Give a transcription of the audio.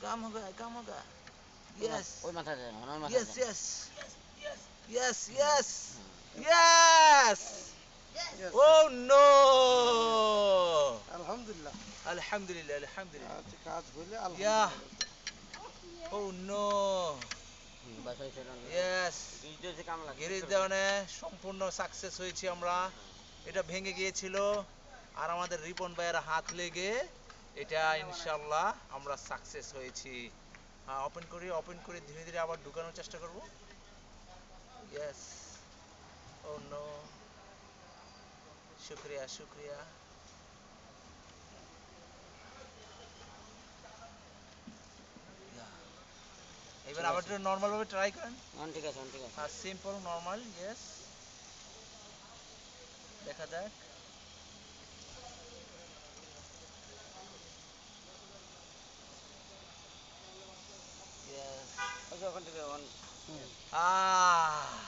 काम होगा yes ওই মাথা দে ওনার মাথা yes দে yes yes yes yes oh no আলহামদুলিল্লাহ alhamdulillah alhamdulillah আচ্ছা কাজ হইলে yeah আলহামদুলিল্লাহ oh no বাস হইছে না yes দুইটা যে কাম লাগে গিরিশ দেওয়ানে সম্পূর্ণ সাকসেস হয়েছি আমরা এটা ভেঙে গিয়েছিল আর আমাদের রিপন ভাইয়ের হাত লেগে এটা ইনশাআল্লাহ আমরা সাকসেস হয়েছি হ্যাঁ ওপেন করে ধীরে ধীরে আবার ঢুকানোর চেষ্টা করব ইয়েস ও নো শুক্রিয়া শুক্রিয়া এবার আবার একটু নরমাল ভাবে ট্রাই করেন ঠিক আছে হ্যাঁ সিম্পল নরমাল ইয়েস দেখা যাক ইয়েস ওই যে ওখান থেকে আহ